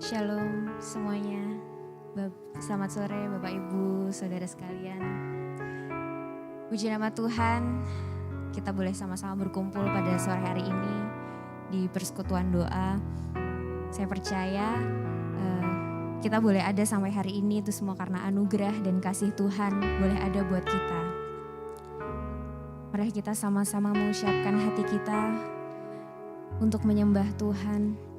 Shalom semuanya, selamat sore Bapak Ibu, Saudara sekalian. Puji nama Tuhan, kita boleh sama-sama berkumpul pada sore hari ini di persekutuan doa. Saya percaya kita boleh ada sampai hari ini itu semua karena anugerah dan kasih Tuhan boleh ada buat kita. Mari kita sama-sama mengucapkan hati kita untuk menyembah Tuhan.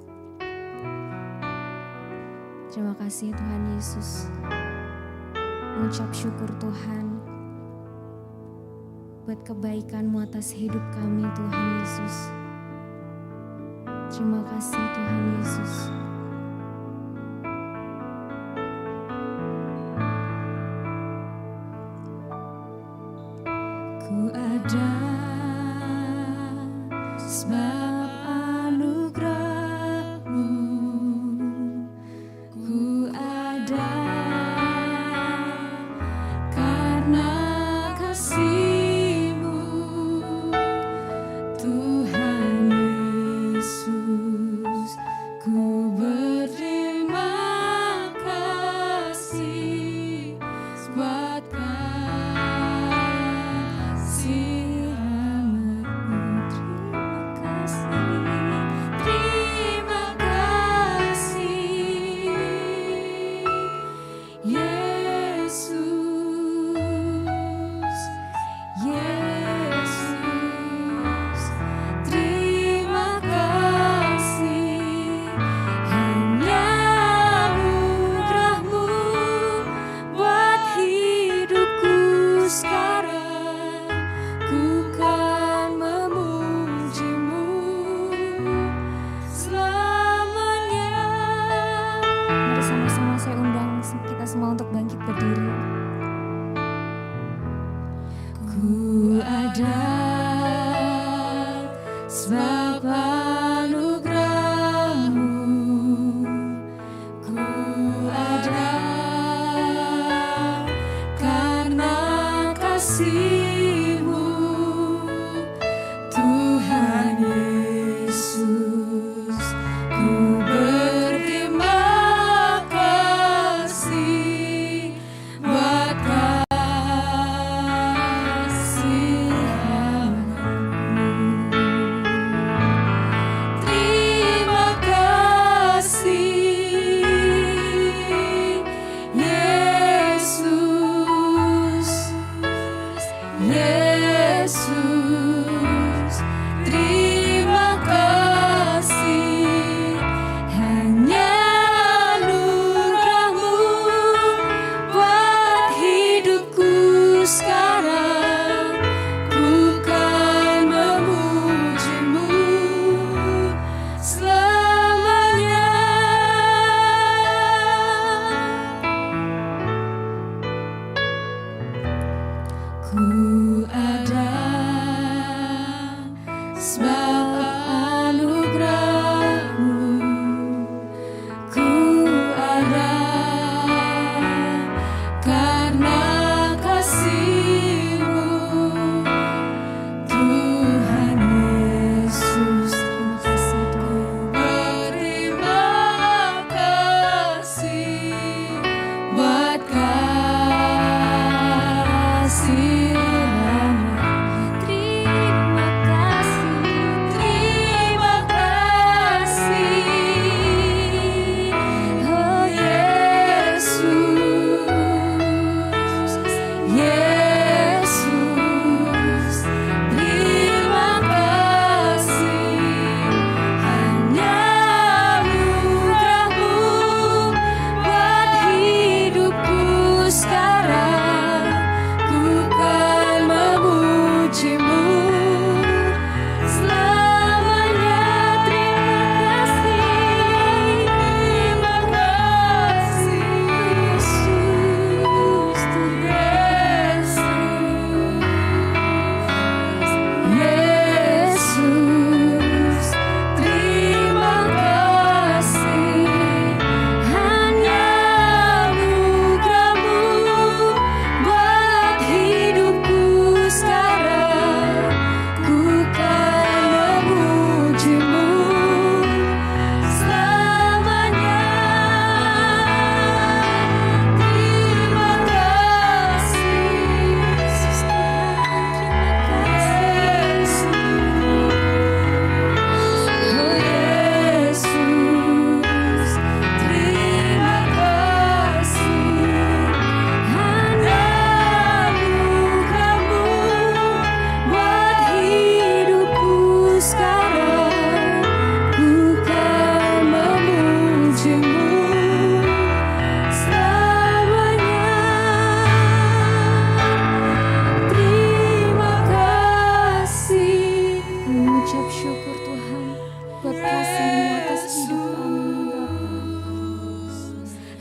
Terima kasih Tuhan Yesus. Mengucap syukur Tuhan buat kebaikan-Mu atas hidup kami Tuhan Yesus. Terima kasih Tuhan Yesus. Ku ada sebab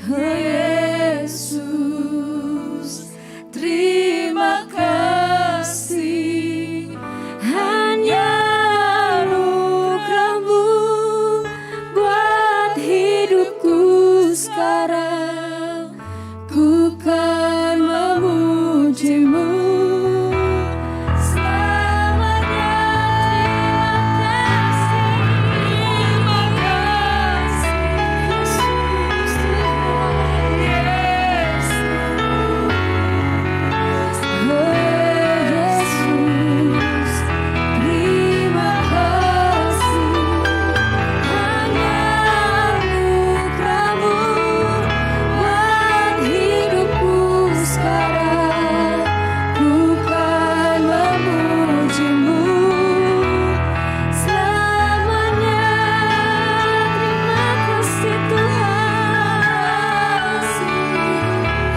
Oh Yesus, terima kasih. Hanya anugerah-Mu buat hidupku sekarang. Ku kan memuji-Mu selamanya. Terima kasih, Yesus Tuhan Yesus. Oh Yesus, terima kasih. Hanya anugerah-Mu buat hidupku sekarang. Ku kan memuji-Mu selamanya. Terima kasih Tuhan.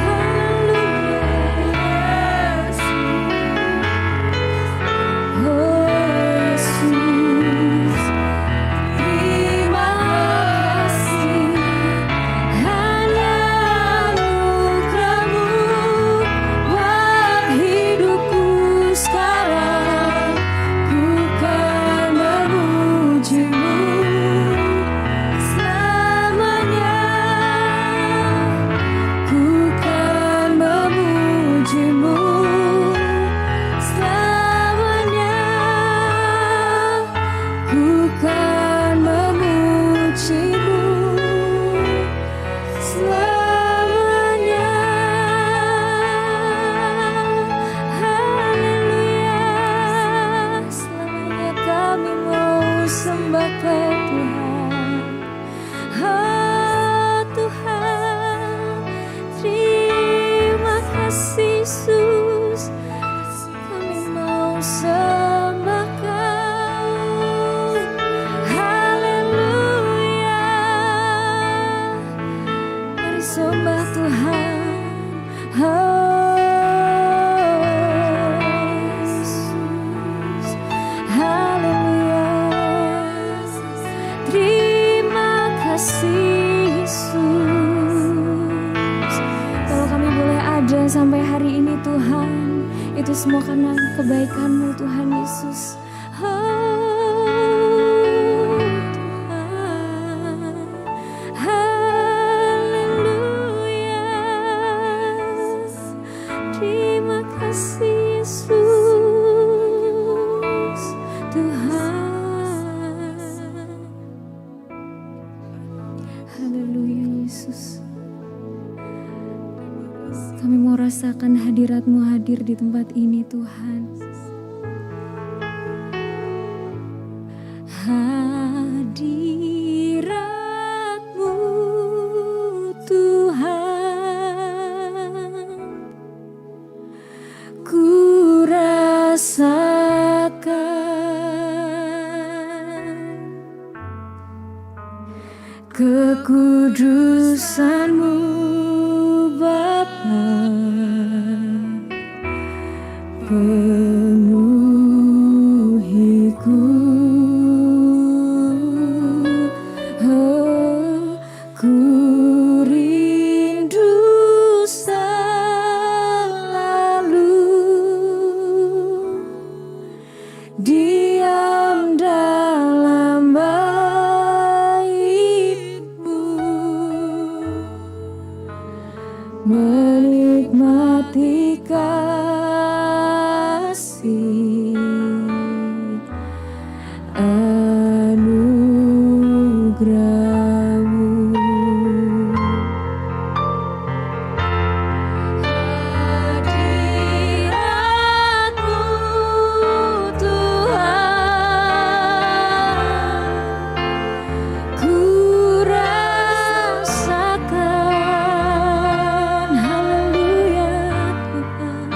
Haleluya. Oh Yesus, terima kasih. Hanya anugerah-Mu buat hidupku sekarang. Ku kan memuji-Mu selamanya. Ku kan memuji-Mu selamanya. Ku kan memuji-Mu selamanya. Haleluya. Selamanya kami mau sembah Kau Tuhan. Oh Tuhan, terima kasih Yesus. Kami mau sembah Kau. Haleluya. Mari sembah Tuhan. Oh Yesus. Haleluya. Terima kasih Yesus. Kalau kami boleh ada sampai hari ini Tuhan, itu semua karena kebaikan-Mu Tuhan Yesus. Oh Tuhan, haleluya. Terima kasih Yesus Tuhan. Haleluya Yesus. Kami mau rasakan hadirat-Mu hadir di tempat ini Tuhan. Hadirat-Mu Tuhan, ku rasakan kekudusan-Mu Bapa, penuhiku. Oh, ku rindu selalu diam dalam bait-Mu, menikmati kasih anugerah-Mu. Hadirat-Mu Tuhan, ku rasakan. Haleluya Tuhan.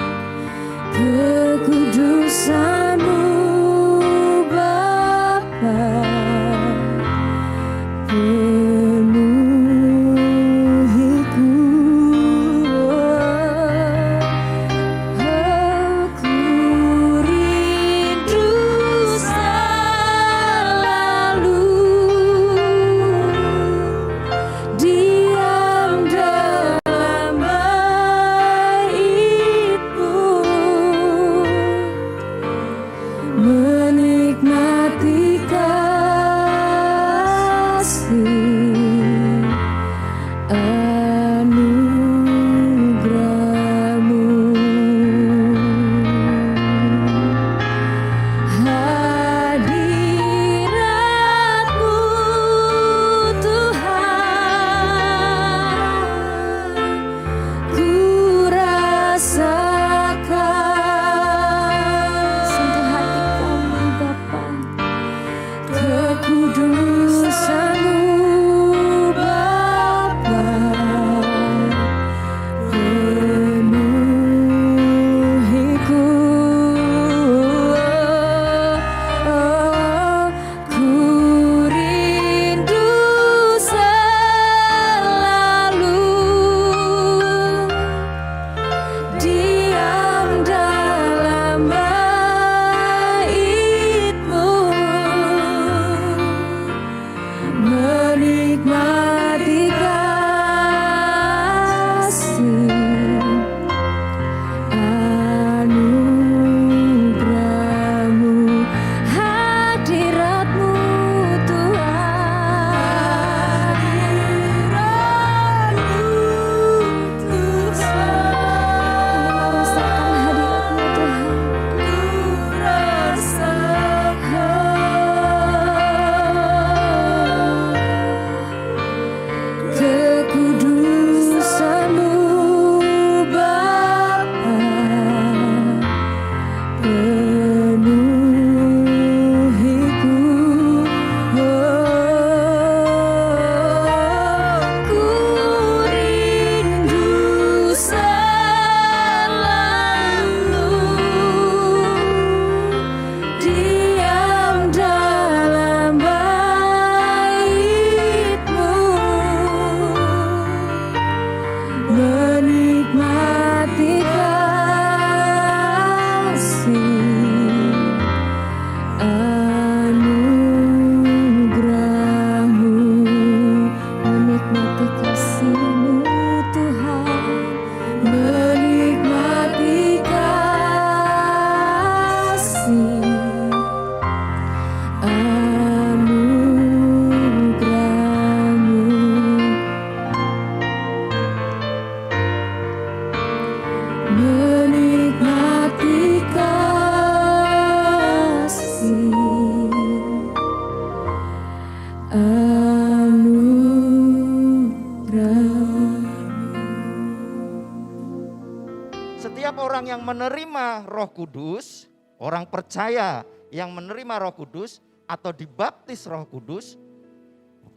orang yang menerima Roh Kudus, orang percaya yang menerima Roh Kudus atau dibaptis Roh Kudus,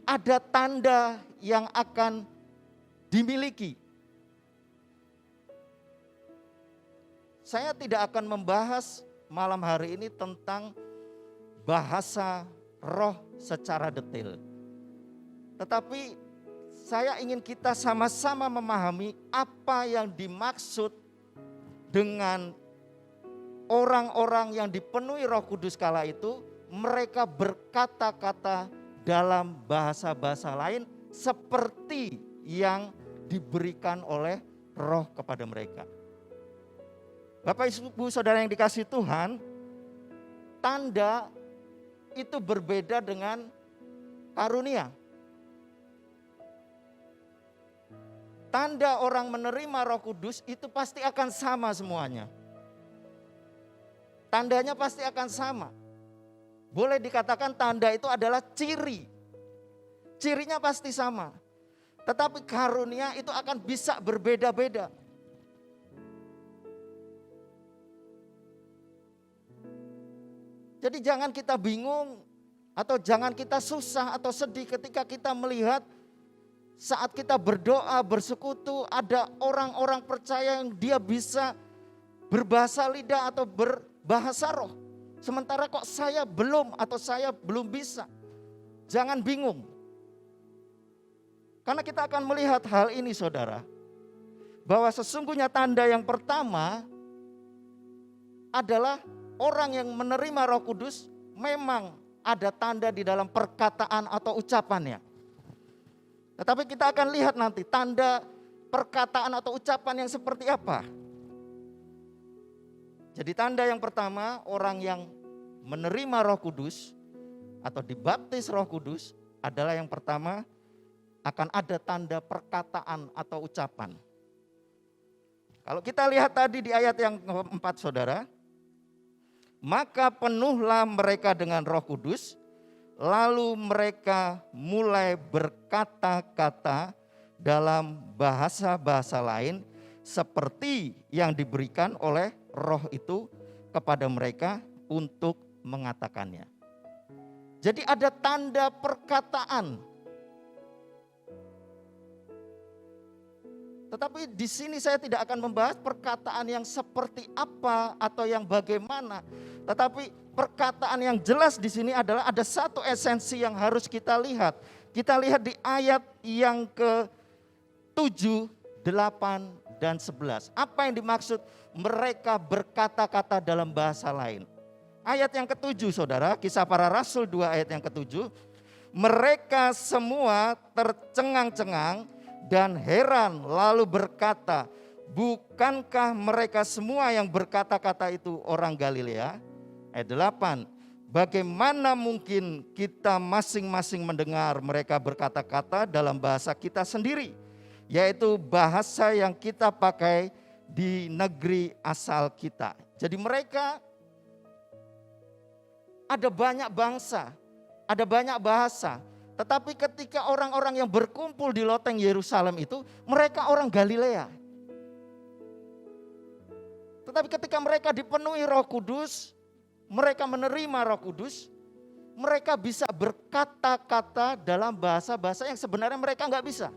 ada tanda yang akan dimiliki. Saya tidak akan membahas malam hari ini tentang bahasa roh secara detail. Tetapi saya ingin kita sama-sama memahami apa yang dimaksud dengan orang-orang yang dipenuhi Roh Kudus kala itu. Mereka berkata-kata dalam bahasa-bahasa lain seperti yang diberikan oleh Roh kepada mereka. Bapak Ibu Saudara yang dikasihi Tuhan, tanda itu berbeda dengan karunia. Tanda orang menerima Roh Kudus itu pasti akan sama semuanya. Tandanya pasti akan sama. Boleh dikatakan tanda itu adalah ciri. Cirinya pasti sama. Tetapi karunia itu akan bisa berbeda-beda. Jadi jangan kita bingung atau jangan kita susah atau sedih ketika kita melihat saat kita berdoa, bersekutu, ada orang-orang percaya yang dia bisa berbahasa lidah atau berbahasa roh. Sementara kok saya belum atau saya belum bisa. Jangan bingung. Karena kita akan melihat hal ini saudara. Bahwa sesungguhnya tanda yang pertama adalah orang yang menerima Roh Kudus memang ada tanda di dalam perkataan atau ucapannya. Tetapi kita akan lihat nanti tanda perkataan atau ucapan yang seperti apa. Jadi tanda yang pertama, orang yang menerima Roh Kudus atau dibaptis Roh Kudus adalah yang pertama akan ada tanda perkataan atau ucapan. Kalau kita lihat tadi di ayat yang keempat saudara, maka penuhlah mereka dengan Roh Kudus, lalu mereka mulai berkata-kata dalam bahasa-bahasa lain seperti yang diberikan oleh Roh itu kepada mereka untuk mengatakannya. Jadi ada tanda perkataan. Tetapi di sini saya tidak akan membahas perkataan yang seperti apa atau yang bagaimana. Tetapi perkataan yang jelas di sini adalah ada satu esensi yang harus kita lihat. Kita lihat di ayat yang ke-7, 8, dan 11. Apa yang dimaksud mereka berkata-kata dalam bahasa lain? Ayat yang ke-7 saudara, Kisah Para Rasul 2 ayat yang ke-7. Mereka semua tercengang-cengang dan heran lalu berkata, bukankah mereka semua yang berkata-kata itu orang Galilea? Ayat 8. Bagaimana mungkin kita masing-masing mendengar mereka berkata-kata dalam bahasa kita sendiri, yaitu bahasa yang kita pakai di negeri asal kita. Jadi mereka ada banyak bangsa, ada banyak bahasa. Tetapi ketika orang-orang yang berkumpul di loteng Yerusalem itu, mereka orang Galilea. Tetapi ketika mereka dipenuhi Roh Kudus, mereka menerima Roh Kudus, mereka bisa berkata-kata dalam bahasa-bahasa yang sebenarnya mereka nggak bisa.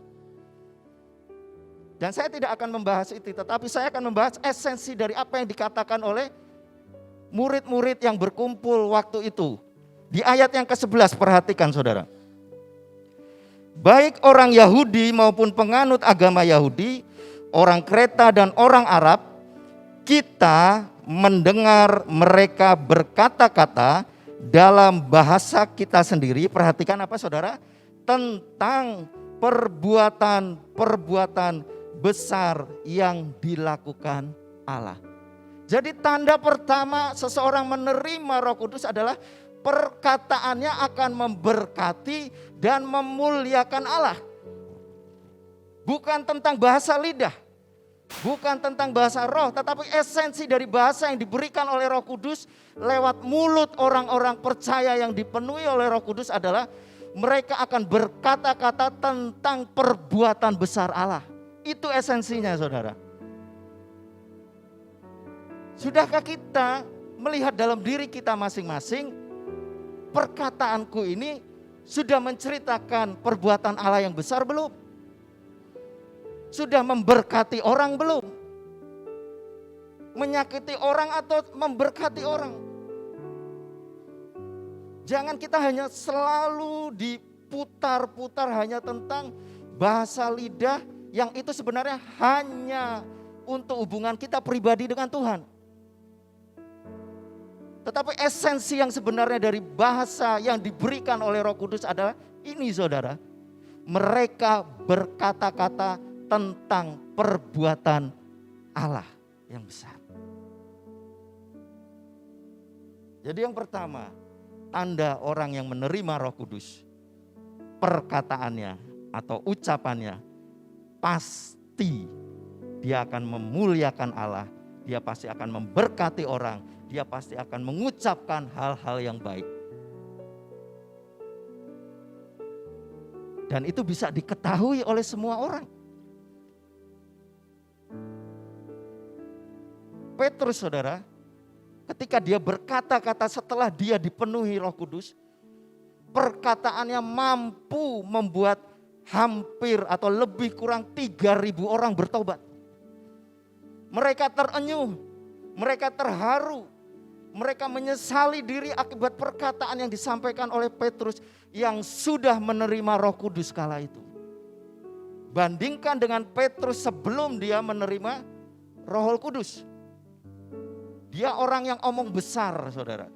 Dan saya tidak akan membahas itu, tetapi saya akan membahas esensi dari apa yang dikatakan oleh murid-murid yang berkumpul waktu itu. Di ayat yang ke-11 perhatikan saudara. Baik orang Yahudi maupun penganut agama Yahudi, orang Kreta dan orang Arab, kita mendengar mereka berkata-kata dalam bahasa kita sendiri. Perhatikan apa saudara? Tentang perbuatan-perbuatan besar yang dilakukan Allah. Jadi tanda pertama seseorang menerima Roh Kudus adalah perkataannya akan memberkati dan memuliakan Allah. Bukan tentang bahasa lidah, bukan tentang bahasa roh, tetapi esensi dari bahasa yang diberikan oleh Roh Kudus lewat mulut orang-orang percaya yang dipenuhi oleh Roh Kudus adalah mereka akan berkata-kata tentang perbuatan besar Allah. Itu esensinya saudara. Sudahkah kita melihat dalam diri kita masing-masing, perkataanku ini sudah menceritakan perbuatan Allah yang besar belum? Sudah memberkati orang belum? Menyakiti orang atau memberkati orang? Jangan kita hanya selalu diputar-putar hanya tentang bahasa lidah yang itu sebenarnya hanya untuk hubungan kita pribadi dengan Tuhan. Tetapi esensi yang sebenarnya dari bahasa yang diberikan oleh Roh Kudus adalah ini, saudara. Mereka berkata-kata tentang perbuatan Allah yang besar. Jadi yang pertama, tanda orang yang menerima Roh Kudus, perkataannya atau ucapannya pasti dia akan memuliakan Allah, dia pasti akan memberkati orang, dia pasti akan mengucapkan hal-hal yang baik. Dan itu bisa diketahui oleh semua orang. Petrus, saudara, ketika dia berkata-kata setelah dia dipenuhi Roh Kudus, perkataannya mampu membuat hampir atau lebih kurang 3.000 orang bertobat. Mereka terenyuh, mereka terharu, mereka menyesali diri akibat perkataan yang disampaikan oleh Petrus yang sudah menerima Roh Kudus kala itu. Bandingkan dengan Petrus sebelum dia menerima Roh Kudus. Dia orang yang omong besar, saudara.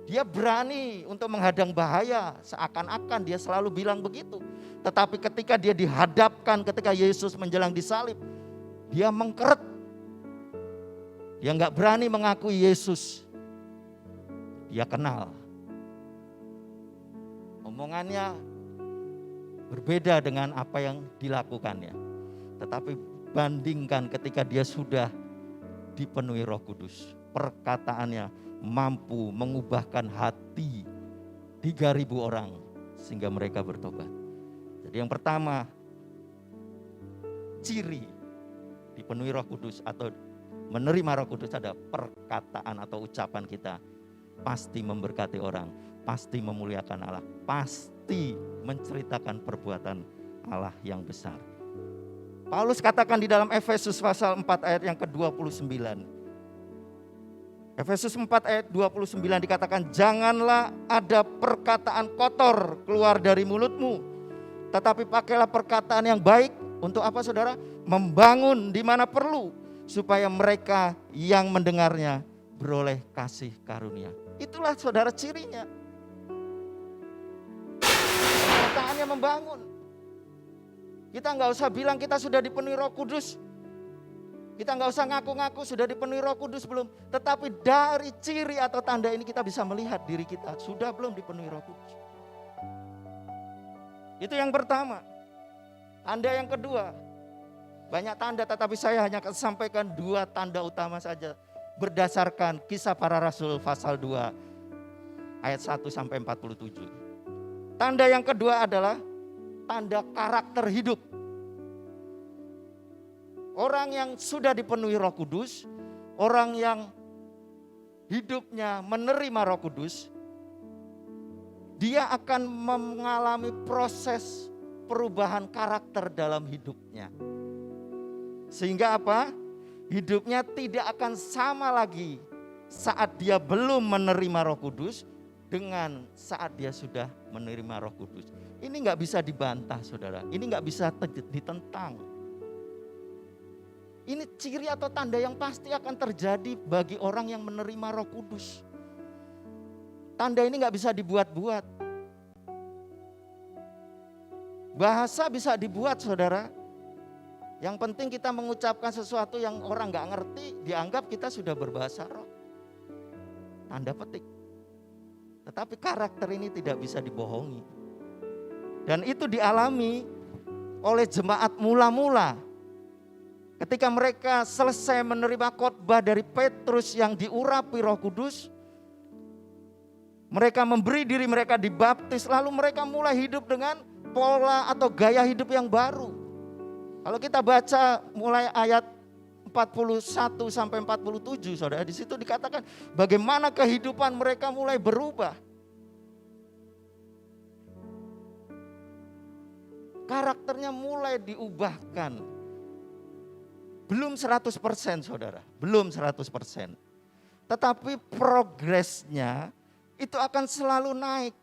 Dia berani untuk menghadang bahaya, seakan-akan dia selalu bilang begitu. Tetapi ketika dia dihadapkan, ketika Yesus menjelang disalib, dia mengkeret. Dia nggak berani mengakui Yesus. Dia kenal. Omongannya berbeda dengan apa yang dilakukannya. Tetapi bandingkan ketika dia sudah dipenuhi Roh Kudus, perkataannya mampu mengubahkan hati 3.000 orang sehingga mereka bertobat. Jadi yang pertama, ciri dipenuhi Roh Kudus atau menerima Roh Kudus ada perkataan atau ucapan kita pasti memberkati orang, pasti memuliakan Allah, pasti menceritakan perbuatan Allah yang besar. Paulus katakan di dalam Efesus pasal 4 ayat yang ke-29. Efesus 4 ayat 29 dikatakan, janganlah ada perkataan kotor keluar dari mulutmu, tetapi pakailah perkataan yang baik untuk apa, saudara? Membangun di mana perlu, supaya mereka yang mendengarnya beroleh kasih karunia. Itulah, saudara, cirinya. Perkataannya membangun. Kita nggak usah bilang kita sudah dipenuhi Roh Kudus. Kita nggak usah ngaku-ngaku sudah dipenuhi Roh Kudus belum. Tetapi dari ciri atau tanda ini kita bisa melihat diri kita sudah belum dipenuhi Roh Kudus. Itu yang pertama. Tanda yang kedua. Banyak tanda tetapi saya hanya akan sampaikan 2 tanda utama saja. Berdasarkan Kisah Para Rasul pasal 2 ayat 1 sampai 47. Tanda yang kedua adalah tanda karakter hidup. Orang yang sudah dipenuhi Roh Kudus, orang yang hidupnya menerima Roh Kudus, dia akan mengalami proses perubahan karakter dalam hidupnya. Sehingga apa? Hidupnya tidak akan sama lagi saat dia belum menerima Roh Kudus dengan saat dia sudah menerima Roh Kudus. Ini nggak bisa dibantah, saudara. Ini nggak bisa ditentang. Ini ciri atau tanda yang pasti akan terjadi bagi orang yang menerima Roh Kudus. Tanda ini nggak bisa dibuat-buat. Bahasa bisa dibuat, saudara. Yang penting kita mengucapkan sesuatu yang orang nggak ngerti, dianggap kita sudah berbahasa roh. Tanda petik. Tetapi karakter ini tidak bisa dibohongi. Dan itu dialami oleh jemaat mula-mula. Ketika mereka selesai menerima khotbah dari Petrus yang diurapi Roh Kudus, mereka memberi diri mereka dibaptis, lalu mereka mulai hidup dengan pola atau gaya hidup yang baru. Kalau kita baca mulai ayat 41 sampai 47, saudara, di situ dikatakan bagaimana kehidupan mereka mulai berubah. Karakternya mulai diubahkan. Belum 100%, saudara, belum 100%. Tetapi progresnya itu akan selalu naik.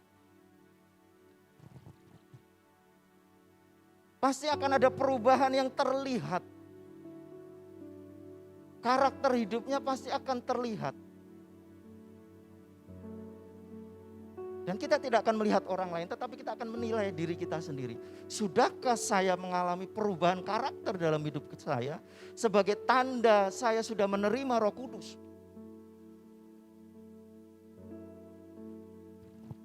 Pasti akan ada perubahan yang terlihat. Karakter hidupnya pasti akan terlihat. Dan kita tidak akan melihat orang lain, tetapi kita akan menilai diri kita sendiri. Sudahkah saya mengalami perubahan karakter dalam hidup saya? Sebagai tanda saya sudah menerima Roh Kudus.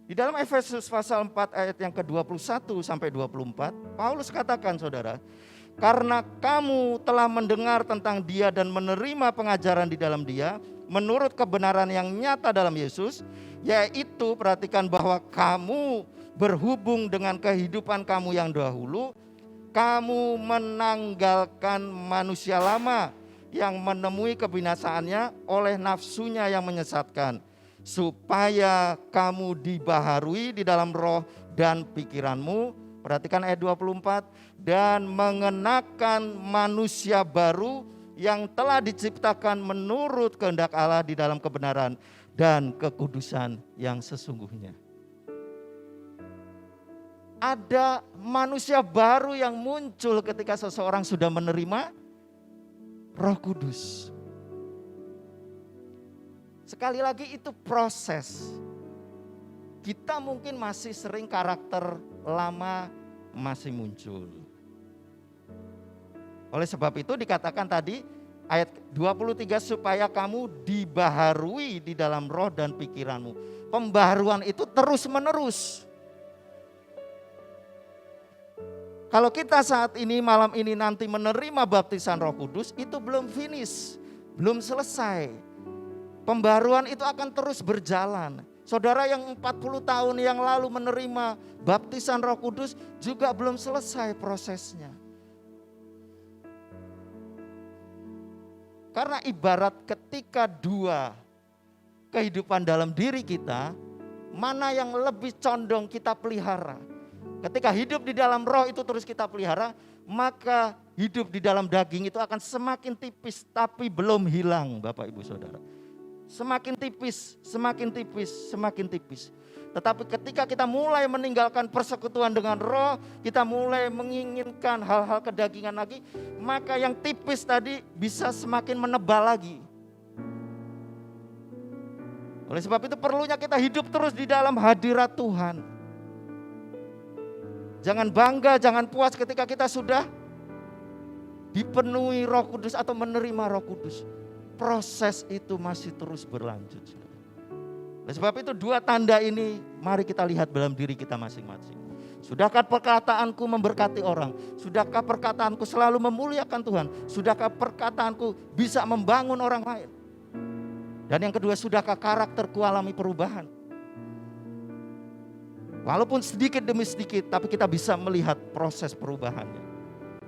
Di dalam Efesus pasal 4 ayat yang ke-21 sampai 24, Paulus katakan, saudara, karena kamu telah mendengar tentang Dia dan menerima pengajaran di dalam Dia, menurut kebenaran yang nyata dalam Yesus, yaitu perhatikan bahwa kamu berhubung dengan kehidupan kamu yang dahulu, kamu menanggalkan manusia lama yang menemui kebinasaannya oleh nafsunya yang menyesatkan, supaya kamu dibaharui di dalam roh dan pikiranmu. Perhatikan ayat 24, dan mengenakan manusia baru yang telah diciptakan menurut kehendak Allah di dalam kebenaran dan kekudusan yang sesungguhnya. Ada manusia baru yang muncul ketika seseorang sudah menerima Roh Kudus. Sekali lagi itu proses. Kita mungkin masih sering karakter lama masih muncul. Oleh sebab itu dikatakan tadi ayat 23, supaya kamu dibaharui di dalam roh dan pikiranmu. Pembaharuan itu terus menerus. Kalau kita saat ini malam ini nanti menerima baptisan Roh Kudus, itu belum finish, belum selesai. Pembaharuan itu akan terus berjalan. Saudara yang 40 tahun yang lalu menerima baptisan Roh Kudus juga belum selesai prosesnya. Karena ibarat ketika dua kehidupan dalam diri kita, mana yang lebih condong kita pelihara. Ketika hidup di dalam roh itu terus kita pelihara, maka hidup di dalam daging itu akan semakin tipis tapi belum hilang, Bapak Ibu Saudara. Semakin tipis, semakin tipis, semakin tipis. Tetapi ketika kita mulai meninggalkan persekutuan dengan roh, kita mulai menginginkan hal-hal kedagingan lagi, maka yang tipis tadi bisa semakin menebal lagi. Oleh sebab itu perlunya kita hidup terus di dalam hadirat Tuhan. Jangan bangga, jangan puas ketika kita sudah dipenuhi Roh Kudus atau menerima Roh Kudus. Proses itu masih terus berlanjut. Oleh sebab itu dua tanda ini mari kita lihat dalam diri kita masing-masing. Sudahkah perkataanku memberkati orang? Sudahkah perkataanku selalu memuliakan Tuhan? Sudahkah perkataanku bisa membangun orang lain? Dan yang kedua, sudahkah karakterku alami perubahan? Walaupun sedikit demi sedikit, tapi kita bisa melihat proses perubahannya.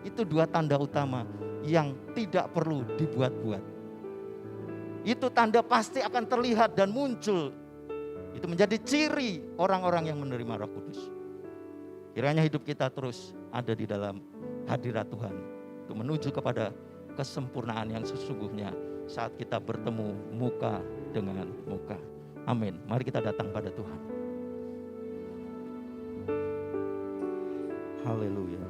Itu dua tanda utama yang tidak perlu dibuat-buat. Itu tanda pasti akan terlihat dan muncul. Itu menjadi ciri orang-orang yang menerima Roh Kudus. Kiranya hidup kita terus ada di dalam hadirat Tuhan. Untuk menuju kepada kesempurnaan yang sesungguhnya saat kita bertemu muka dengan muka. Amin. Mari kita datang pada Tuhan. Haleluya.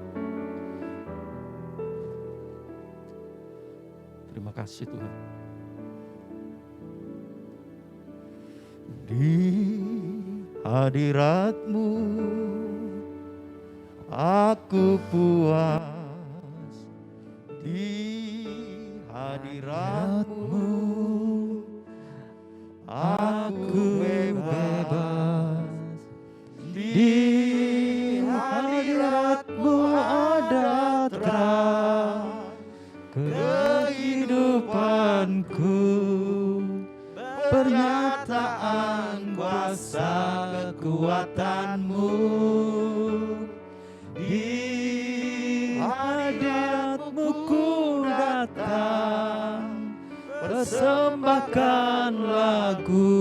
Terima kasih Tuhan. Di hadirat-Mu aku puas, di hadirat-Mu aku bebas, di hadirat-Mu ada terang kehidupanku, pernyataan kuasa kekuatan-Mu. Di hadirat persembahkan lagu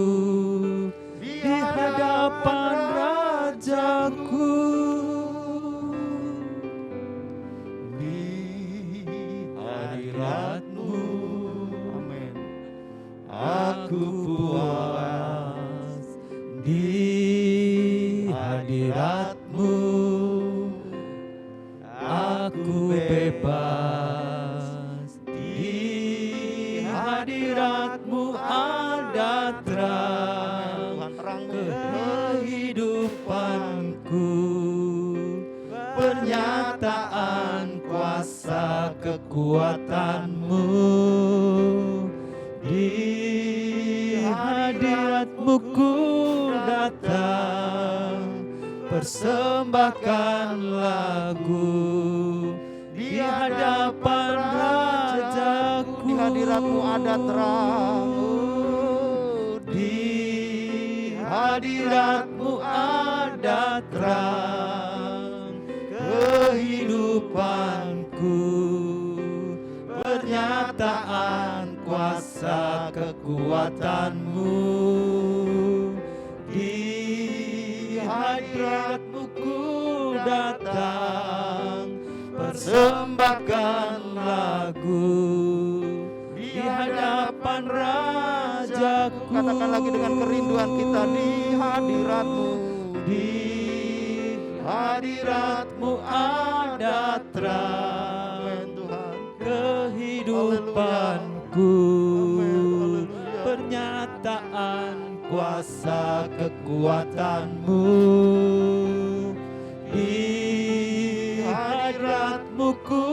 di hadapan Rajaku. Di hadirat-Mu, Amin. aku puas. Di hadirat-Mu, aku bebas. Di hadirat-Mu ada terang kehidupanku, pernyataan kuasa kekuatan-Mu. Di hadirat-Mu ku datang, persembahkan lagu di hadapan Rajaku. Di hadirat-Mu ada terang. Di hadirat-Mu ada terang kehidupanku, pernyataan kuasa kekuatan-Mu. Di hadirat-Mu ku datang, persembahkan lagu di hadapan Rajaku. Katakan lagi dengan kerinduan kita, di hadirat-Mu. Di hadirat-Mu ada terang Amin Tuhan. kehidupanku, Amin. pernyataan kuasa kekuatan-Mu. Di hadirat-Mu ku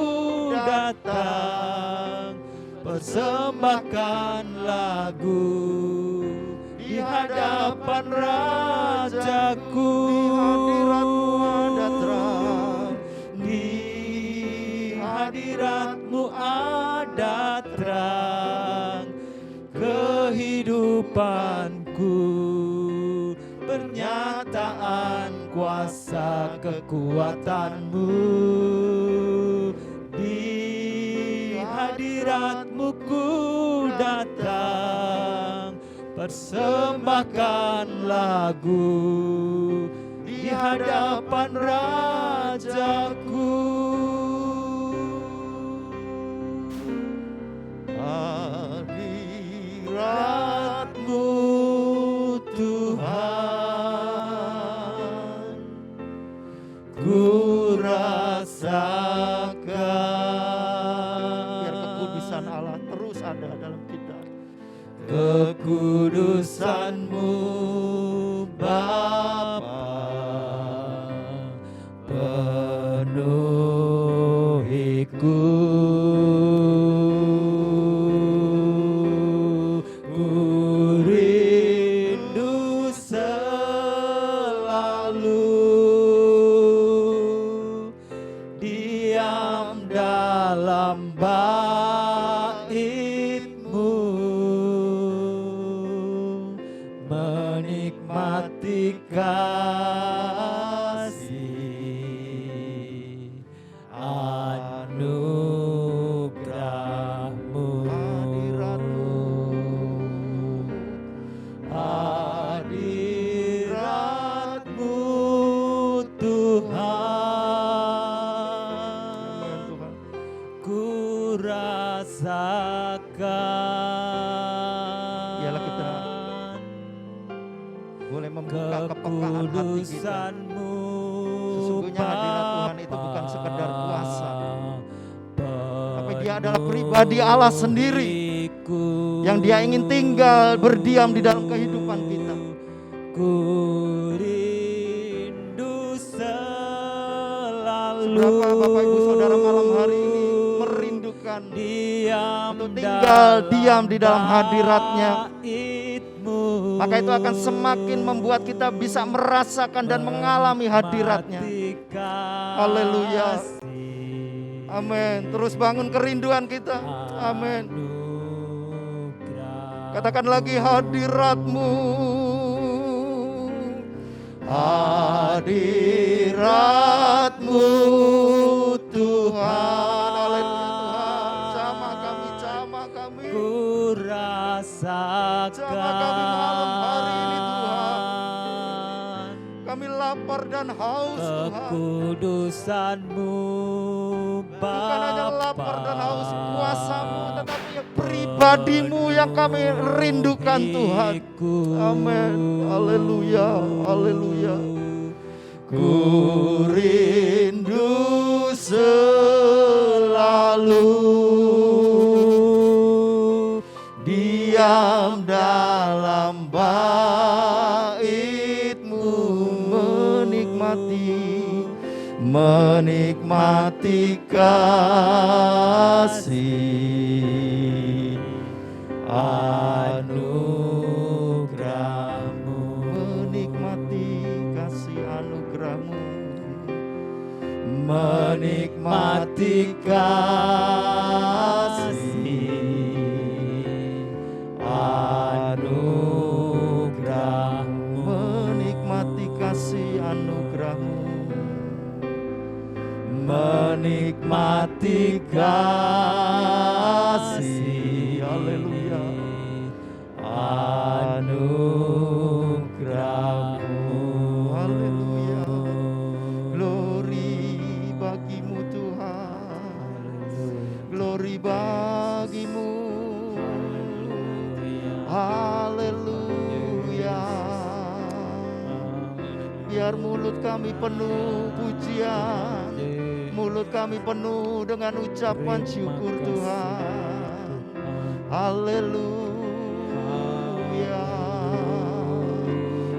datang, persembahkan lagu di hadapan Rajaku. Di hadirat-Mu ada terang. Di hadirat-Mu ada terang kehidupanku, pernyataan kuasa kekuatan-Mu. Di hadirat-Mu ku datang, persembahkan lagu di hadapan Rajaku. Hadirat-Mu Tuhan, ku rasakan. Biar kekudusan Allah terus ada dalam kita. Kekudusan-Mu Bapa penuhiku. Ku rindu selalu diam dalam bait-Mu, menikmati kasih anugerah-Mu. Hadirat-Mu Tuhan, ku rasakan. Biarlah kita boleh membuka kepekaan hati kita. Kekudusan-Mu Sesungguhnya hadirat Tuhan itu bukan sekedar kuasa, tapi Dia adalah pribadi Allah sendiri yang Dia ingin tinggal berdiam di dalam kehidupan kita. Ku rindu selalu. Seberapa Bapak Ibu Saudara malam hari ini merindukan diam untuk tinggal diam di dalam hadirat-Nya, bait-Mu, maka itu akan semakin membuat kita bisa merasakan dan mengalami hadirat-Nya. Haleluya. Amin. Terus bangun kerinduan kita. Amin. Katakan lagi, hadirat-Mu. Hadirat-Mu Tuhan. Haleluya Tuhan. Jamah kami, jamah kami. Ku Kami lapar dan haus Tuhan. kekudusan-Mu Bukan hanya lapar dan haus Bapa. kuasa-Mu, tetapi pribadi-Mu yang kami rindukan Tuhan. Amin. Haleluya, haleluya. Ku rindu selalu diam dalam bait-Mu, menikmati kasih anugerah-Mu, menikmati kasih anugerah-Mu, menikmati kasih anugerah-Mu, menikmati kasih anugerah-Mu, menikmati kasih, haleluya, anugerah-Mu, haleluya. Glory bagi-Mu Tuhan, glory bagi-Mu, haleluya. Biar mulut kami penuh pujian, mulut kami penuh dengan ucapan syukur Tuhan. Haleluya.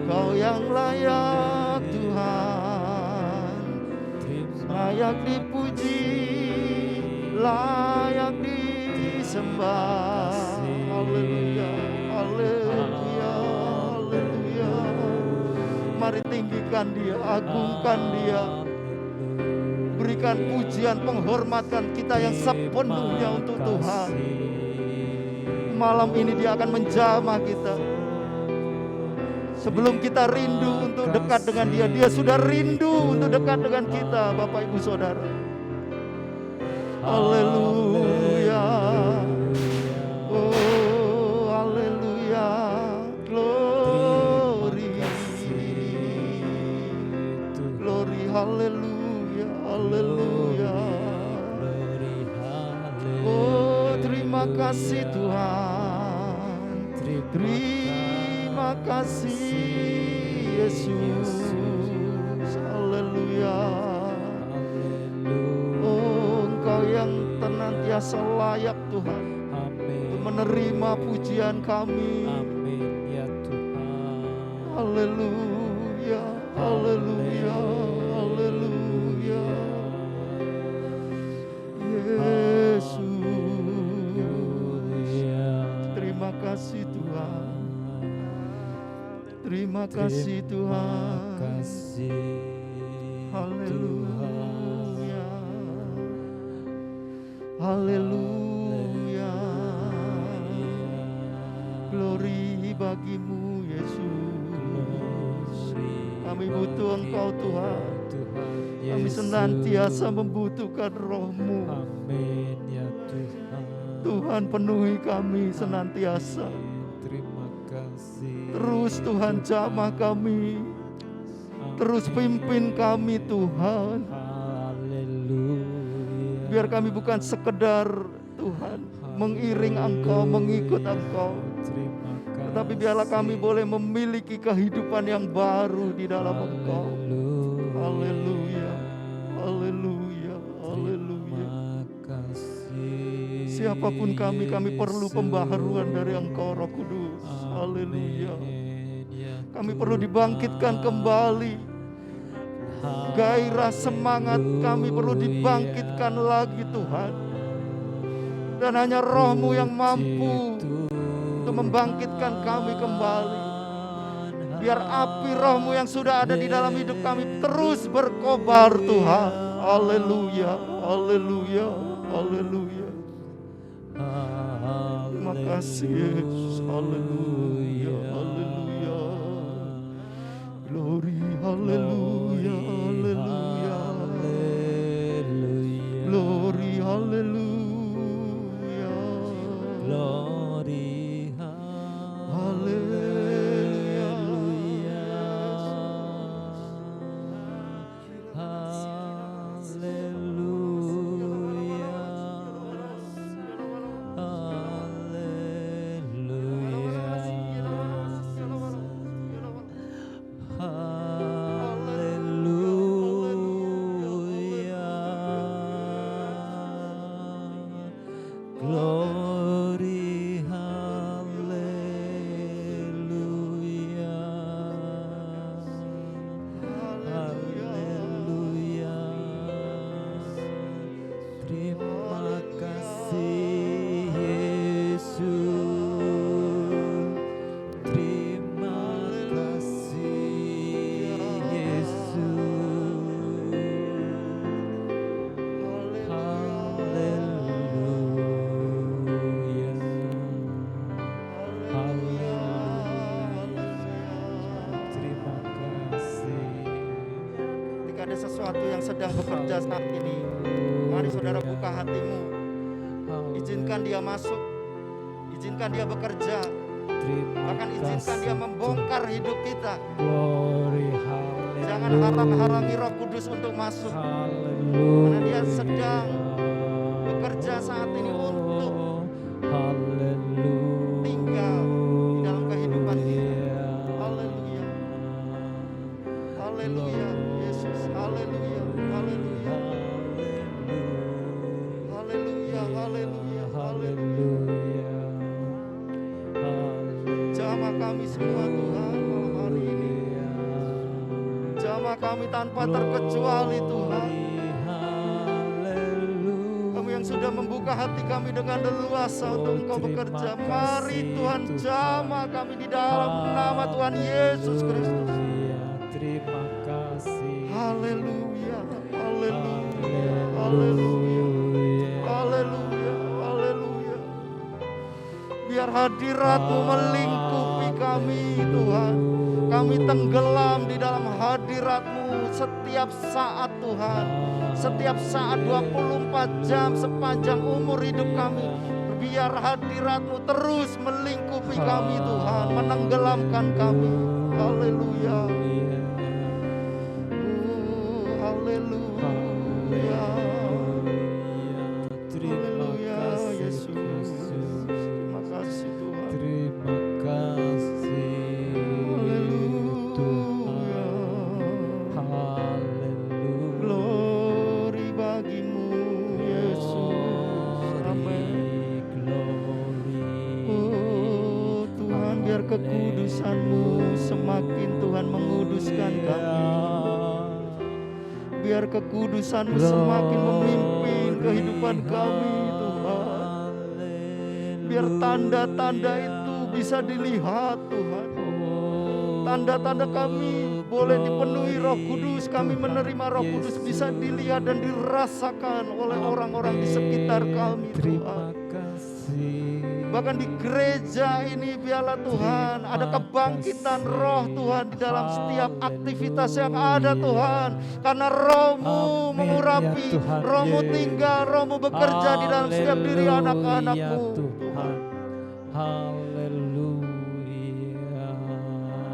Kau yang layak Tuhan, layak dipuji, layak disembah. Haleluya, haleluya, haleluya. Mari tinggikan Dia, agungkan Dia. Berikan pujian, penghormatan kita yang sepenuhnya untuk Tuhan. Malam ini Dia akan menjamah kita. Sebelum kita rindu untuk dekat dengan Dia, Dia sudah rindu untuk dekat dengan kita, Bapak Ibu Saudara. Haleluya. Oh, haleluya. Glory. Glory, haleluya. Haleluya. Oh, terima kasih Tuhan. Terima kasih Yesus. Haleluya. Oh, Engkau yang senantiasa layak Tuhan untuk menerima pujian kami. Amin ya Tuhan. Haleluya. Haleluya. Haleluya. Yesus. Terima kasih Tuhan. Terima kasih Tuhan. Haleluya. Haleluya. Glory bagimu Yesus. Kami butuh Engkau Tuhan. Kami senantiasa membutuhkan Roh-Mu. Amin ya Tuhan. Tuhan penuhi kami senantiasa. Terima kasih. Terus Tuhan jamah kami. Terus pimpin kami Tuhan. Haleluya. Biar kami bukan sekedar Tuhan mengiring Engkau, mengikut Engkau. Terima kasih. Tetapi biarlah kami boleh memiliki kehidupan yang baru di dalam Engkau. Haleluya. Haleluya. Haleluya. Siapapun kami perlu pembaharuan dari Engkau Roh Kudus. Haleluya. Kami perlu dibangkitkan kembali. Gairah semangat kami perlu dibangkitkan lagi Tuhan. Dan hanya Roh-Mu yang mampu untuk membangkitkan kami kembali. Biar api Roh-Mu yang sudah ada di dalam hidup kami terus berkobar Tuhan. Haleluya. Haleluya. Haleluya. Terima kasih Yesus. Haleluya. Haleluya. Glory. Haleluya. Haleluya. Glory. Haleluya. Glory. Haleluya. ada sesuatu yang sedang bekerja saat ini. Mari saudara buka hatimu. Izinkan dia masuk. Izinkan dia bekerja. Bahkan izinkan dia membongkar hidup kita. Jangan halang-halangi Roh Kudus untuk masuk. Karena dia sedang bekerja saat ini untuk tinggal di dalam kehidupan kita. Haleluya. Haleluya, Yesus. Haleluya. Haleluya. Haleluya. Haleluya. Haleluya. Jamah kami semua Tuhan malam hari ini. Jamah kami tanpa terkecuali Tuhan. Kami yang sudah membuka hati kami dengan leluasa untuk Engkau bekerja. Mari Tuhan jamah kami di dalam nama Tuhan Yesus Kristus. Terima kasih. Haleluya. Haleluya. Haleluya. Haleluya. Haleluya. Biar hadirat-Mu melingkupi kami Tuhan. Kami tenggelam di dalam hadirat-Mu setiap saat Tuhan. Setiap saat 24 jam sepanjang umur hidup kami. Biar hadirat-Mu terus melingkupi kami Tuhan. Menenggelamkan kami. Haleluya. Haleluya. Haleluya Yesus. Terima kasih Tuhan. Terima kasih Tuhan. Haleluya. Glory bagimu Yesus. Amin. Oh Tuhan, biar kekudusan-Mu semakin Tuhan menguduskan kami. Biar kekudusan-Mu semakin memimpin kehidupan kami Tuhan. Biar tanda-tanda itu bisa dilihat Tuhan. Tanda-tanda kami boleh dipenuhi Roh Kudus. Kami menerima Roh Kudus bisa dilihat dan dirasakan oleh orang-orang di sekitar kami Tuhan. Bahkan di gereja ini biarlah Tuhan ada kebangkitan roh Tuhan di dalam setiap aktivitas yang ada Tuhan. Karena Roh-Mu mengurapi, Roh-Mu tinggal, Roh-Mu bekerja di dalam setiap diri anak-anak-Mu Tuhan. Haleluya.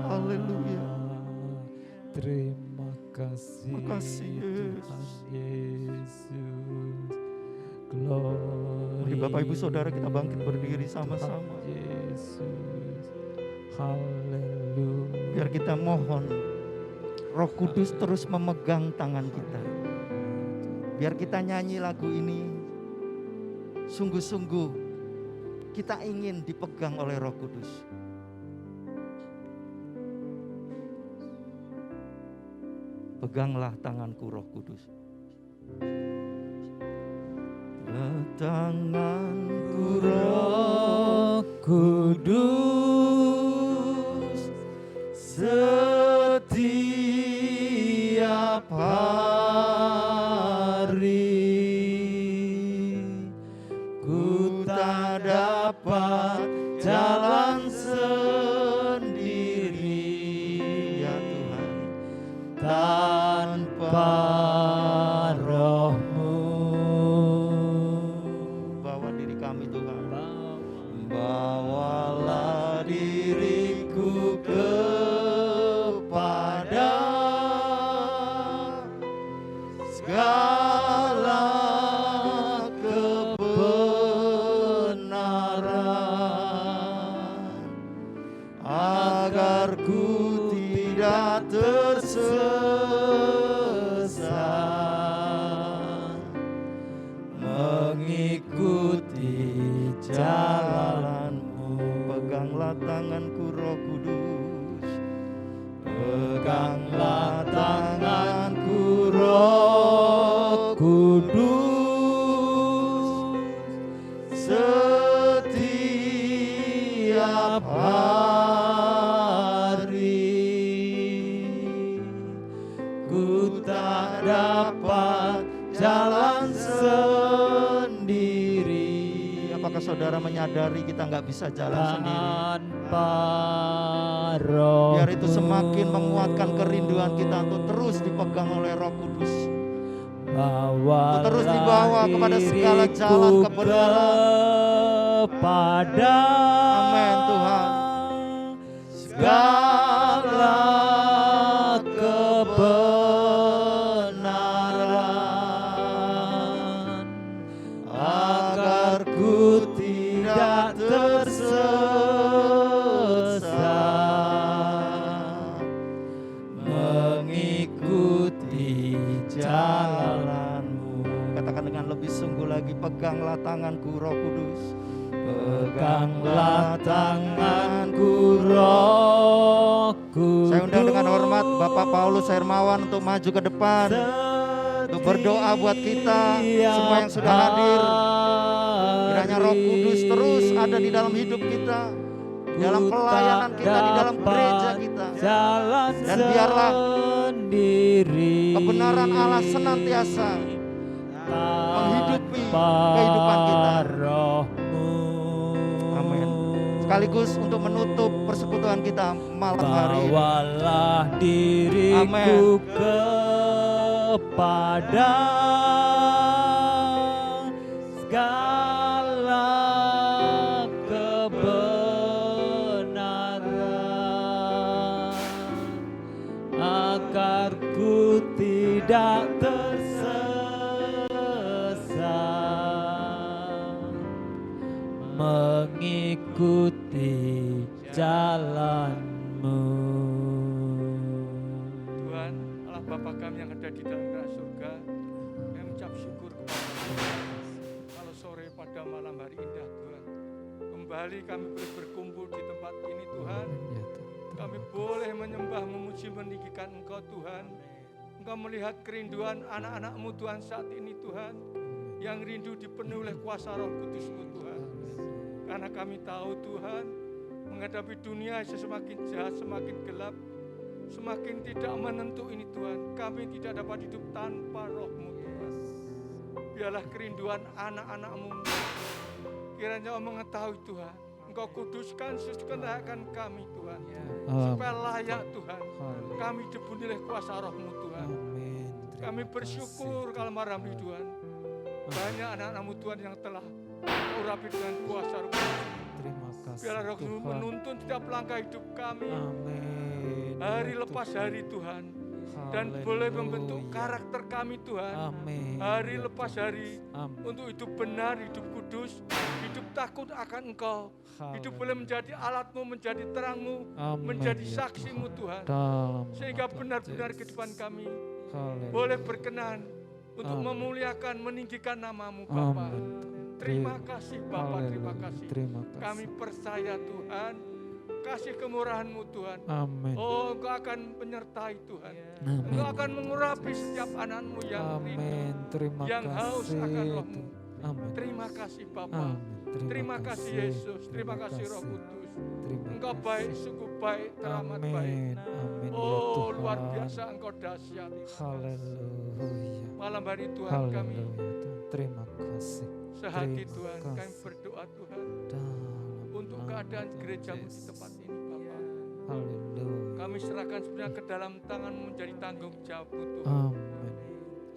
Haleluya. Terima kasih. Terima kasih, Tuhan Yesus. Glory. Mari Bapak Ibu Saudara kita bangkit berdiri sama-sama. Yesus. Haleluya. Biar kita mohon Roh Kudus terus memegang tangan kita. Biar kita nyanyi lagu ini sungguh-sungguh kita ingin dipegang oleh Roh Kudus. Peganglah tanganku Roh Kudus. Tanganku Roh Kudus setiap hari ku tak dapat jalan sendiri ya Tuhan tanpa Roh-Mu. Bawa diri kami Tuhan. Bawalah diriku kepada segala kebenaran agar ku tidak tersesat mengikuti jalan-Mu. Peganglah tanganku Roh Kudus. Peganglah tanganku Roh Kudus setiap hari ku tak dapat jalan sendiri. Apakah saudara menyadari kita nggak bisa jalan sendiri? Tanpa roh. Biar itu semakin menguatkan kerinduan kita untuk terus dipegang oleh Roh Kudus. Bawalah Terus dibawa kepada segala jalan diriku kebenaran. kepada Amin Tuhan. segala kebenaran, agar ku tidak tersesat, mengikuti jalanmu. Katakan dengan lebih sungguh lagi, peganglah tanganku Roh Kudus. Peganglah tanganku Roh Kudus. Saya undang dengan hormat Bapak Paulus Hermawan untuk maju ke depan, untuk berdoa buat kita semua yang sudah hadir. Kiranya Roh Kudus terus ada di dalam hidup kita, di dalam pelayanan kita, di dalam gereja kita. Dan biarlah kebenaran Allah senantiasa menghidupi kehidupan kita. Amin. Sekaligus untuk menutup persekutuan kita malam hari ini. Bawalah diriku kepada segala kebenaran, agar ku tidak tersesat, mengikuti jalanmu. Tuhan, Allah Bapa kami yang ada di dalam kerajaan surga, kami mengucap syukur kepada Tuhan. Kalau sore pada malam hari indah Tuhan, kembali kami boleh berkumpul di tempat ini Tuhan. Kami boleh menyembah, memuji, meninggikan Engkau Tuhan. Engkau melihat kerinduan anak-anak-Mu Tuhan saat ini Tuhan, yang rindu dipenuhi oleh kuasa Roh Kudus-Mu Tuhan. Karena kami tahu Tuhan, menghadapi dunia yang semakin jahat, semakin gelap, semakin tidak menentu ini Tuhan, kami tidak dapat hidup tanpa Roh-Mu Tuhan. Biarlah kerinduan anak-anak-Mu, kiranya Engkau mengetahui Tuhan, Engkau kuduskan, sucikan kami Tuhan, supaya layak Tuhan, kami dipenuhi oleh kuasa Roh-Mu Tuhan. Kami bersyukur kalau malam ini Tuhan, banyak anak-anak-Mu Tuhan yang telah urapi dengan kuasa Roh Kudus. Biarlah Roh-Mu menuntun setiap langkah hidup kami, hari lepas hari Tuhan, dan boleh membentuk karakter kami Tuhan, hari lepas hari, untuk hidup benar, hidup kudus, hidup takut akan Engkau, hidup boleh menjadi alat-Mu, menjadi terang-Mu, menjadi saksi-Mu Tuhan, sehingga benar-benar kehidupan kami boleh berkenan untuk memuliakan, meninggikan nama-Mu Bapa. Terima kasih Bapa, terima kasih. Kami percaya Tuhan, kasih kemurahan-Mu Tuhan. Oh, Engkau akan menyertai Tuhan. Engkau akan mengurapi setiap anak-Mu yang rindu, yang haus akan Roh-Mu. Terima kasih Bapa. Terima kasih Yesus, terima kasih Roh Kudus. Engkau baik, sungguh baik, teramat baik. Oh, luar biasa Engkau dahsyat. Malam hari Tuhan kami, terima kasih. sehati Tuhan, kami berdoa Tuhan untuk keadaan gereja-Mu di tempat ini Bapa. Kami serahkan sebenarnya ke dalam tangan-Mu, menjadi tanggung jawab-Mu Tuhan.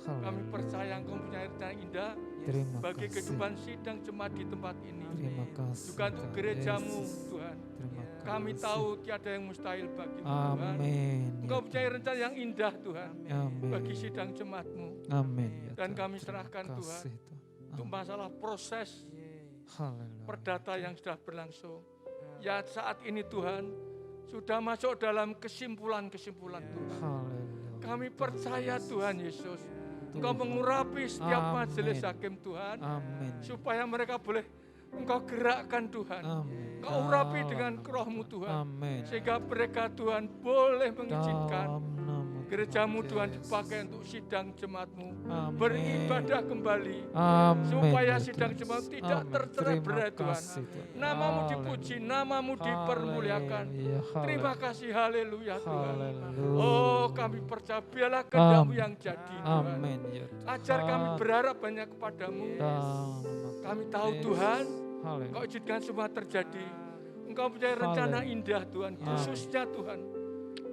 Kami percaya Engkau punya rencana indah bagi kehidupan sidang jemaat di tempat ini. Juga untuk gereja-Mu Tuhan. Kami tahu tiada yang mustahil bagi-Mu Tuhan. Engkau punya rencana yang indah Tuhan bagi sidang jemaat-Mu. Dan kami serahkan Tuhan untuk masalah proses perdata yang sudah berlangsung. Ya saat ini Tuhan sudah masuk dalam kesimpulan-kesimpulan Tuhan. Kami percaya Tuhan Yesus, Engkau mengurapi setiap majelis hakim Tuhan, supaya mereka boleh Engkau gerakkan Tuhan, Engkau urapi dengan Roh-Mu Tuhan, sehingga mereka Tuhan boleh mengizinkan gereja-Mu Tuhan dipakai untuk sidang jemaat-Mu, beribadah kembali, supaya sidang jemaat tidak tercerai-berai Tuhan. Nama-Mu dipuji, Nama-Mu dipermuliakan. Terima kasih, haleluya Tuhan. Oh, kami percaya, biarlah kehendak-Mu yang jadi Tuhan. Ajar kami berharap banyak kepada-Mu. Kami tahu Tuhan, Engkau izinkan semua terjadi. Engkau punya rencana Haleluya. indah Tuhan, khususnya Tuhan,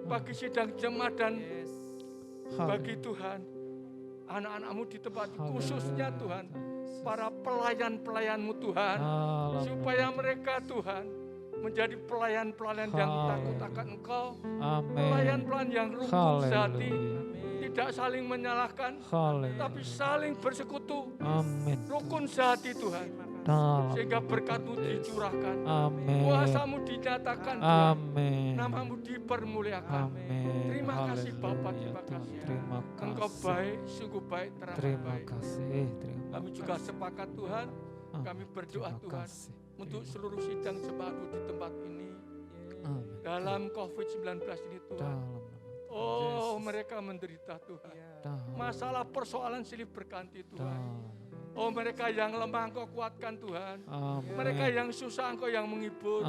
bagi sidang jemaat dan bagi Tuhan, anak-anak-Mu di tempat ini, khususnya Tuhan, para pelayan-pelayan-Mu Tuhan, supaya mereka Tuhan menjadi pelayan-pelayan yang takut akan Engkau, pelayan-pelayan yang rukun sehati, tidak saling menyalahkan, tapi saling bersekutu, rukun sehati Tuhan, sehingga berkat-Mu dicurahkan, kuasa-Mu dinyatakan Tuhan, nama-Mu dipermuliakan. Terima kasih Bapa, terima kasih. Engkau baik, sungguh baik, Terima baik. kasih. Kami juga sepakat Tuhan, kami berdoa Tuhan untuk seluruh sidang jemaat-Mu di tempat ini dalam COVID-19 ini Tuhan. Oh, mereka menderita Tuhan. Masalah persoalan silih berganti Tuhan. Oh, mereka yang lemah Engkau kuatkan Tuhan. Mereka yang susah Engkau yang menghibur.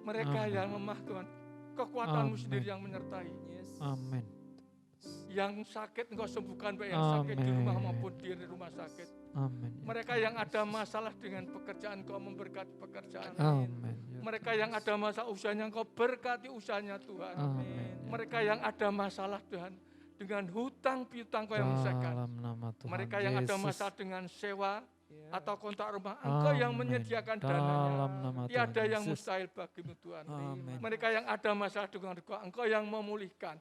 Mereka yang lemah Tuhan, kekuatan-Mu sendiri yang menyertai. Yang sakit Engkau sembuhkan, baik yang sakit di rumah maupun di rumah sakit. Mereka yang ada masalah dengan pekerjaan Engkau memberkati pekerjaan. Mereka yang ada masalah usahanya Engkau berkati usahanya Tuhan. Mereka yang ada masalah Tuhan dengan hutang piutang Engkau yang menyelesaikan. Mereka yang ada masalah dengan sewa atau kontrak rumah, Engkau yang menyediakan dananya. Tiada yang mustahil bagi-Mu Tuhan. Mereka yang ada masalah dengan Engkau yang memulihkan.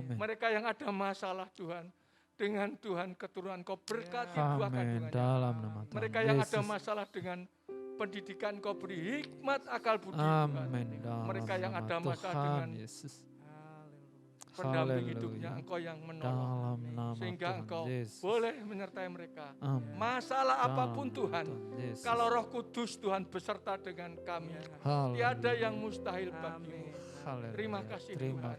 Mereka yang ada masalah Tuhan dengan Tuhan keturunan Engkau berkati buahkan dengannya. Mereka yang ada masalah dengan pendidikan Engkau beri hikmat akal budi Tuhan. Mereka yang ada masalah dengan pendamping hidupnya Engkau yang menolong, sehingga Engkau boleh menyertai mereka. Masalah apapun Tuhan, kalau Roh Kudus Tuhan beserta dengan kami, tiada yang mustahil bagi-Mu. Terima kasih Tuhan.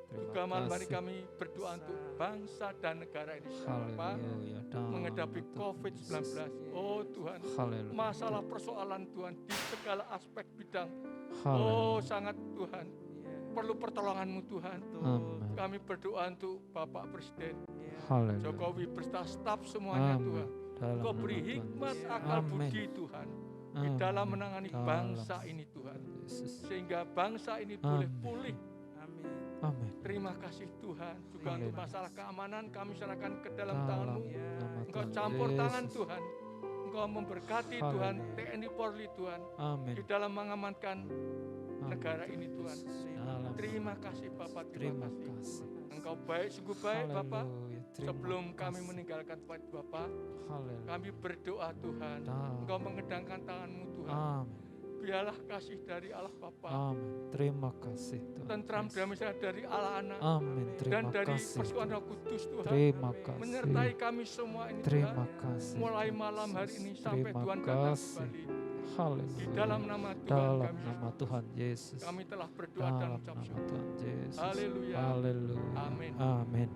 Juga malam hari kami berdoa untuk bangsa dan negara ini Bapa, menghadapi COVID-19. Oh Tuhan, masalah persoalan Tuhan di segala aspek bidang. Oh sangat Tuhan, perlu pertolongan-Mu Tuhan. Kami berdoa untuk Bapak Presiden Jokowi beserta staf semuanya Tuhan. Kau beri hikmat akal budi Tuhan di dalam menangani bangsa ini Tuhan, sehingga bangsa ini boleh pulih. Terima kasih Tuhan. Juga untuk masalah keamanan kami serahkan ke dalam tangan-Mu. Engkau campur tangan Tuhan. Engkau memberkati Tuhan TNI Polri Tuhan di dalam mengamankan negara ini Tuhan. Terima kasih Bapak, terima kasih. Engkau baik, sungguh baik Bapak. Sebelum kami meninggalkan tempat Bapak, kami berdoa Tuhan. Engkau mengedangkan tangan-Mu Tuhan. Biarlah kasih dari Allah Bapa. Terima kasih Tuhan. Tentram damai dari Allah Anak. Dan Terima dari kasih. persekutuan Roh Kudus Tuhan. Terima kasih. Menyertai kami semua ini Terima Tuhan. kasih. Mulai malam hari ini sampai Terima Tuhan datang kasih. kembali. Haleluya. Di dalam nama Tuhan Dalam kami, nama Tuhan Yesus. kami telah berdoa dan Dalam ucap nama syukur. Tuhan Yesus. Haleluya. Haleluya. Amin. Amin.